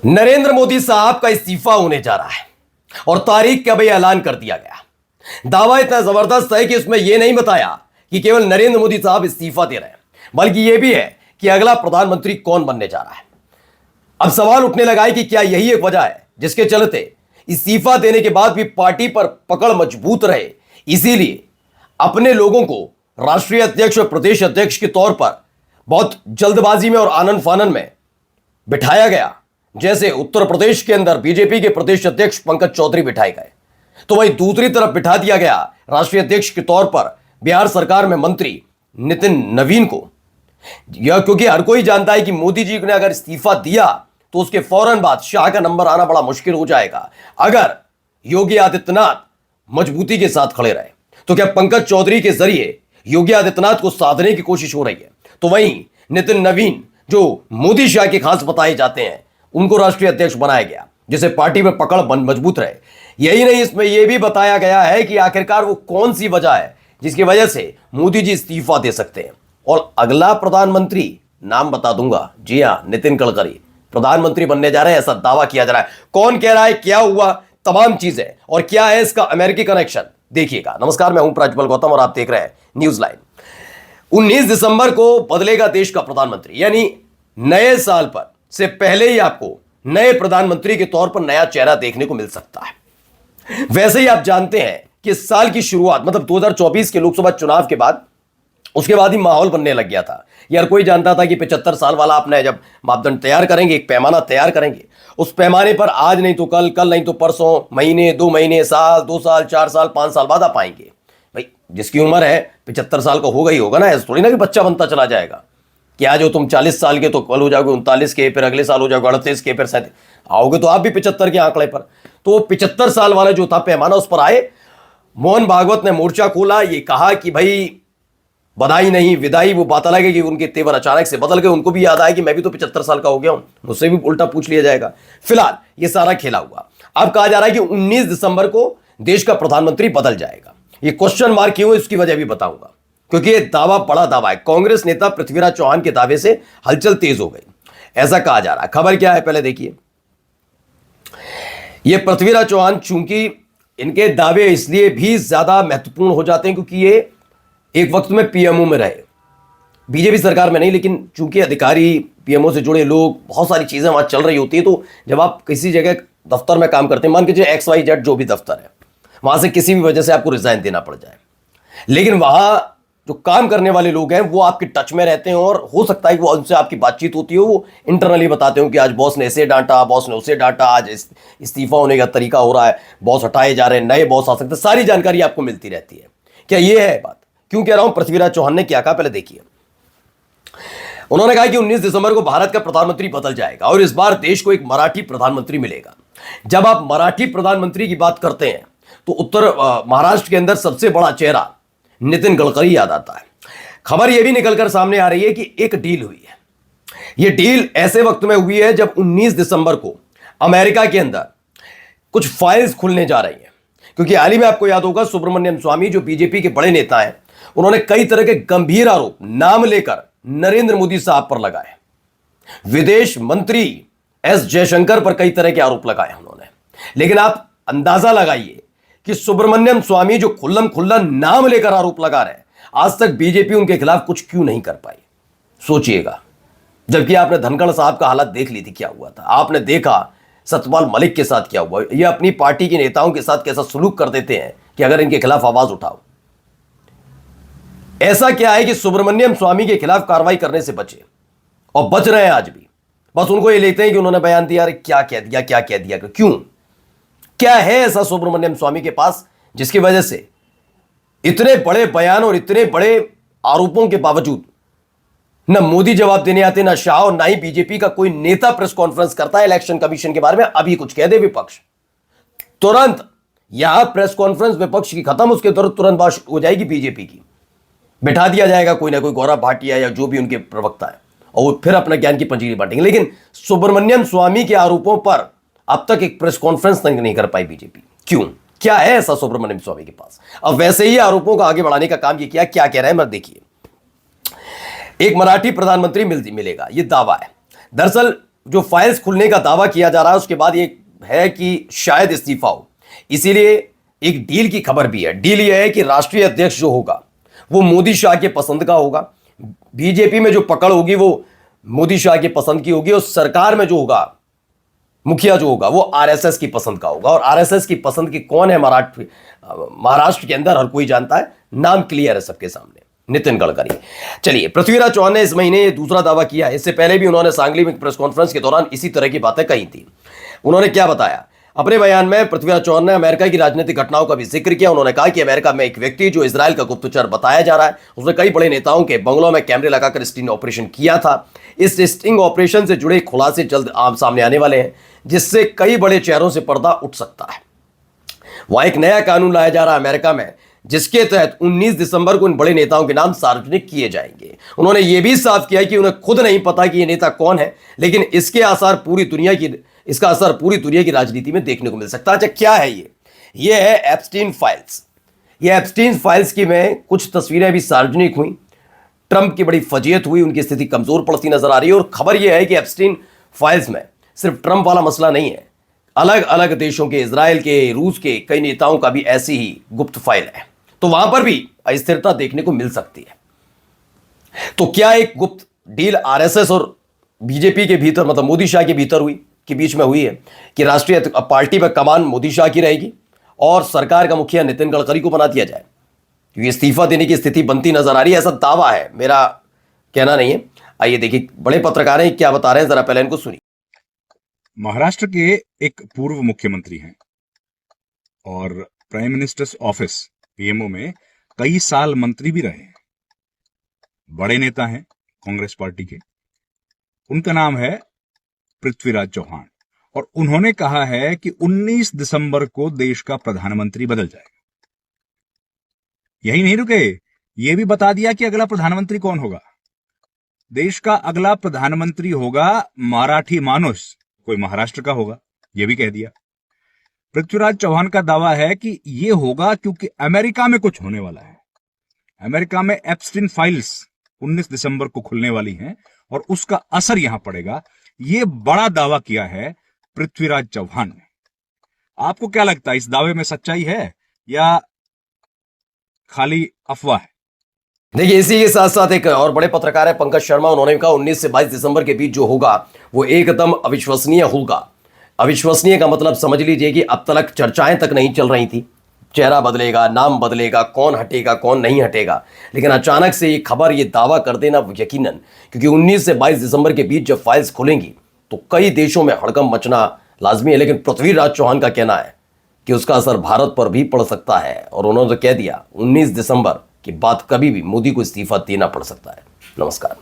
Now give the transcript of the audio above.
नरेंद्र मोदी साहब का इस्तीफा होने जा रहा है और तारीख का भी ऐलान कर दिया गया। दावा इतना जबरदस्त है कि उसमें यह नहीं बताया कि केवल नरेंद्र मोदी साहब इस्तीफा दे रहे हैं, बल्कि यह भी है कि अगला प्रधानमंत्री कौन बनने जा रहा है। अब सवाल उठने लगा है कि क्या यही एक वजह है जिसके चलते इस्तीफा देने के बाद भी पार्टी पर पकड़ मजबूत रहे, इसीलिए अपने लोगों को राष्ट्रीय अध्यक्ष और प्रदेश अध्यक्ष के तौर पर बहुत जल्दबाजी में और आनन फानन में बिठाया गया। जैसे उत्तर प्रदेश के अंदर बीजेपी के प्रदेश अध्यक्ष पंकज चौधरी बिठाए गए, तो वहीं दूसरी तरफ बिठा दिया गया राष्ट्रीय अध्यक्ष के तौर पर बिहार सरकार में मंत्री नितिन नवीन को। यह क्योंकि हर कोई जानता है कि मोदी जी ने अगर इस्तीफा दिया तो उसके फौरन बाद शाह का नंबर आना बड़ा मुश्किल हो जाएगा। अगर योगी आदित्यनाथ मजबूती के साथ खड़े रहे तो क्या पंकज चौधरी के जरिए योगी आदित्यनाथ को साधने की कोशिश हो रही है, तो वहीं नितिन नवीन जो मोदी शाह के खास बताए जाते हैं उनको राष्ट्रीय अध्यक्ष बनाया गया, जिसे पार्टी में पकड़ मजबूत रहे। यही नहीं, इसमें यह भी बताया गया है कि आखिरकार वो कौन सी वजह है जिसकी वजह से मोदी जी इस्तीफा दे सकते हैं। और अगला प्रधानमंत्री नाम बता दूंगा, जी हां, नितिन गडकरी प्रधानमंत्री बनने जा रहे हैं, ऐसा दावा किया जा रहा है। कौन कह रहा है, क्या हुआ, तमाम चीजें और क्या है इसका अमेरिकी कनेक्शन, देखिएगा। नमस्कार, मैं हूं प्रज्वल गौतम और आप देख रहे हैं न्यूज लाइन। 19 दिसंबर को बदलेगा देश का प्रधानमंत्री, यानी नए साल पर से पहले ही आपको नए प्रधानमंत्री के तौर पर नया चेहरा देखने को मिल सकता है। वैसे ही आप जानते हैं कि इस साल की शुरुआत मतलब 2024 के लोकसभा चुनाव के बाद उसके बाद ही माहौल बनने लग गया था। यार कोई जानता था कि 75 साल वाला अपने जब मापदंड तैयार करेंगे, एक पैमाना तैयार करेंगे, उस पैमाने पर आज नहीं तो कल, कल नहीं तो परसों, महीने, 2 महीने, साल, 2 साल, 4 साल, 5 साल बाद आप आएंगे। भाई जिसकी उम्र है 75 साल का होगा ही होगा ना, ऐसा थोड़ी ना कि बच्चा बनता चला जाएगा कि आज हो तुम 40 साल के तो कल हो जाओगे 39 के, फिर अगले साल हो जाओगे 38 के, फिर 37 आओगे तो आप भी 75 के आंकड़े पर। तो 75 साल वाला जो था पैमाना उस पर आए। मोहन भागवत ने मोर्चा खोला, ये कहा कि भाई बधाई नहीं विदाई, वो बात अलग है कि उनके तेवर अचानक से बदल गए। उनको भी याद आया कि मैं भी तो 75 साल का हो गया हूं, मुझसे भी उल्टा पूछ लिया जाएगा। फिलहाल ये सारा खेला हुआ। अब कहा जा रहा है कि 19 दिसंबर को देश का प्रधानमंत्री बदल जाएगा। ये क्वेश्चन मार्क क्यों है इसकी वजह भी बताऊंगा, क्योंकि यह दावा बड़ा दावा है। कांग्रेस नेता पृथ्वीराज चौहान के दावे से हलचल तेज हो गई, ऐसा कहा जा रहा है। खबर क्या है पहले देखिए। यह पृथ्वीराज चौहान, चूंकि इनके दावे इसलिए भी ज्यादा महत्वपूर्ण हो जाते हैं क्योंकि ये एक वक्त में पीएमओ में रहे, बीजेपी सरकार में नहीं, लेकिन चूंकि अधिकारी पीएमओ से जुड़े लोग, बहुत सारी चीजें वहां चल रही होती है। तो जब आप किसी जगह दफ्तर में काम करते हैं, मान लीजिए XYZ जो भी दफ्तर है, वहां से किसी भी वजह से आपको रिजाइन देना पड़ जाए, लेकिन वहां जो काम करने वाले लोग हैं वो आपके टच में रहते हैं और हो सकता है कि वो उनसे आपकी बातचीत होती हो, वो इंटरनली बताते हो कि आज बॉस ने ऐसे डांटा, बॉस ने उसे डांटा, आज इस्तीफा होने का तरीका हो रहा है, बॉस हटाए जा रहे हैं, नए बॉस आ सकते हैं, सारी जानकारी आपको मिलती रहती है। क्या ये है बात? क्यों कह रहा हूं? पृथ्वीराज चौहान ने क्या कहा पहले देखिए। उन्होंने कहा कि 19 दिसंबर को भारत का प्रधानमंत्री बदल जाएगा और इस बार देश को एक मराठी प्रधानमंत्री मिलेगा। जब आप मराठी प्रधानमंत्री की बात करते हैं तो उत्तर महाराष्ट्र के अंदर सबसे बड़ा चेहरा नितिन गडकरी याद आता है। खबर यह भी निकलकर सामने आ रही है कि एक डील हुई है। यह डील ऐसे वक्त में हुई है जब 19 दिसंबर को अमेरिका के अंदर कुछ फाइल्स खुलने जा रही हैं, क्योंकि हाल ही में आपको याद होगा सुब्रमण्यम स्वामी जो बीजेपी के बड़े नेता हैं, उन्होंने कई तरह के गंभीर आरोप नाम लेकर नरेंद्र मोदी साहब पर लगाए। विदेश मंत्री एस जयशंकर पर कई तरह के आरोप लगाए उन्होंने। लेकिन आप अंदाजा लगाइए कि सुब्रमण्यम स्वामी जो खुल्लम खुल्ला नाम लेकर आरोप लगा रहे हैं, आज तक बीजेपी उनके खिलाफ कुछ क्यों नहीं कर पाई, सोचिएगा। जबकि आपने धनखड़ साहब का हालत देख ली थी, क्या हुआ था, आपने देखा सत्यपाल मलिक के साथ क्या हुआ। ये अपनी पार्टी के नेताओं के साथ कैसा सलूक कर देते हैं कि अगर इनके खिलाफ आवाज उठाओ। ऐसा क्या है कि सुब्रमण्यम स्वामी के खिलाफ कार्रवाई करने से बचे और बच रहे हैं आज भी। बस उनको ये लेते हैं कि उन्होंने बयान दिया, अरे क्या कह दिया, क्या कह दिया, क्यों, क्या है ऐसा सुब्रमण्यम स्वामी के पास जिसकी वजह से इतने बड़े बयान और इतने बड़े आरोपों के बावजूद न मोदी जवाब देने आते, न शाह, और न ही बीजेपी का कोई नेता प्रेस कॉन्फ्रेंस करता है इलेक्शन कमीशन के बारे में। अभी कुछ कह दे विपक्ष, तुरंत यहां प्रेस कॉन्फ्रेंस विपक्ष की खत्म, उसके तुरंत बात हो जाएगी बीजेपी की, बिठा दिया जाएगा कोई ना कोई गौरव भाटिया या जो भी उनके प्रवक्ता है, और वो फिर अपना ज्ञान की पंजीरी बांटेंगे। लेकिन सुब्रमण्यम स्वामी के आरोपों पर अब तक एक प्रेस कॉन्फ्रेंस तक नहीं कर पाई बीजेपी। क्यों, क्या है ऐसा सुब्रमण्यम स्वामी के पास? अब वैसे ही आरोपों को आगे बढ़ाने का काम ये किया। क्या कह रहा है मत देखिए। एक मराठी प्रधानमंत्री मिलेगा, यह दावा है। दरअसल जो फाइल्स खुलने का दावा किया जा रहा है उसके बाद ये है कि शायद इस्तीफा हो। इसीलिए एक डील की खबर भी है। डील यह है कि राष्ट्रीय अध्यक्ष जो होगा वो मोदी शाह के पसंद का होगा, बीजेपी में जो पकड़ होगी वो मोदी शाह की पसंद की होगी, और सरकार में जो होगा मुखिया जो होगा वो आरएसएस की पसंद का होगा। और आरएसएस की पसंद की कौन है महाराष्ट्र के अंदर हर कोई जानता है, नाम क्लियर है सबके सामने, नितिन गडकरी। चलिए, पृथ्वीराज चौहान ने इस महीने ये दूसरा दावा किया है। इससे पहले भी उन्होंने सांगली में प्रेस कॉन्फ्रेंस के दौरान इसी तरह की बातें कही थी। उन्होंने क्या बताया अपने बयान में? पृथ्वीराज चौहान ने अमेरिका की राजनीतिक घटनाओं का भी जिक्र किया। उन्होंने कहा कि अमेरिका में एक व्यक्ति जो इजराइल का गुप्तचर बताया जा रहा है, उसने कई बड़े नेताओं के बंगलों में कैमरे लगाकर स्टिंग ऑपरेशन किया था। इस स्टिंग ऑपरेशन से जुड़े खुलासे जल्द आम सामने आने वाले हैं, जिससे कई बड़े चेहरों से पर्दा उठ सकता है। वहां एक नया कानून लाया जा रहा है अमेरिका में, जिसके तहत 19 दिसंबर को इन बड़े नेताओं के नाम सार्वजनिक किए जाएंगे। उन्होंने यह भी साफ किया कि उन्हें खुद नहीं पता कि यह नेता कौन है, लेकिन इसका असर पूरी दुनिया की राजनीति में देखने को मिल सकता है। अच्छा, क्या है ये? ये है एप्स्टीन फाइल्स। ये एप्स्टीन फाइल्स की में कुछ तस्वीरें भी सार्वजनिक हुई। ट्रंप की बड़ी फजीयत हुई, उनकी स्थिति कमजोर पड़ती नजर आ रही है। और खबर यह है कि एप्स्टीन फाइल्स में सिर्फ ट्रंप वाला मसला नहीं है, अलग अलग देशों के, इजराइल के, रूस के कई नेताओं का भी ऐसी ही गुप्त फाइल है। तो वहां पर भी अस्थिरता देखने को मिल सकती है। तो क्या एक गुप्त डील आरएसएस और बीजेपी के भीतर, मतलब मोदी शाह के भीतर हुई, के बीच में हुई है कि राष्ट्रीय पार्टी पर कमान मोदी शाह की रहेगी और सरकार का मुखिया नितिन गडकरी को बना दिया जाए? क्योंकि इस्तीफा देने की स्थिति बनती नजर आ रही है, ऐसा दावा है, मेरा कहना नहीं है। आइए देखिए, बड़े पत्रकार हैं, क्या बता रहे हैं, जरा पहले इनको सुनिए। महाराष्ट्र के एक पूर्व मुख्यमंत्री हैं और प्राइम मिनिस्टर्स ऑफिस पीएमओ में कई साल मंत्री भी रहे हैं। बड़े नेता हैं कांग्रेस पार्टी के। उनका नाम है पृथ्वीराज चौहान और उन्होंने कहा है कि 19 दिसंबर को देश का प्रधानमंत्री बदल जाएगा। यही नहीं रुके, ये भी बता दिया कि अगला प्रधानमंत्री कौन होगा। देश का अगला प्रधानमंत्री होगा मराठी मानुस, कोई महाराष्ट्र का होगा, यह भी कह दिया। पृथ्वीराज चौहान का दावा है कि यह होगा क्योंकि अमेरिका में कुछ होने वाला है। अमेरिका में एप्स्टीन फाइल्स 19 दिसंबर को खुलने वाली हैं और उसका असर यहां पड़ेगा। यह बड़ा दावा किया है पृथ्वीराज चौहान ने। आपको क्या लगता है, इस दावे में सच्चाई है या खाली अफवाह है? देखिए, इसी के साथ साथ एक और बड़े पत्रकार है पंकज शर्मा, उन्होंने कहा 19 से 22 दिसंबर के बीच जो होगा वो एकदम अविश्वसनीय होगा। अविश्वसनीय का मतलब समझ लीजिए कि अब तक चर्चाएं तक नहीं चल रही थी, चेहरा बदलेगा, नाम बदलेगा, कौन हटेगा कौन नहीं हटेगा, लेकिन अचानक से ये खबर, ये दावा कर देना यकीनन, क्योंकि 19 से 22 दिसंबर के बीच जब फाइल्स खुलेंगी तो कई देशों में हड़कंप मचना लाजमी है। लेकिन पृथ्वीराज चौहान का कहना है कि उसका असर भारत पर भी पड़ सकता है और उन्होंने तो कह दिया 19 दिसंबर के बाद कभी भी मोदी को इस्तीफा देना पड़ सकता है। नमस्कार।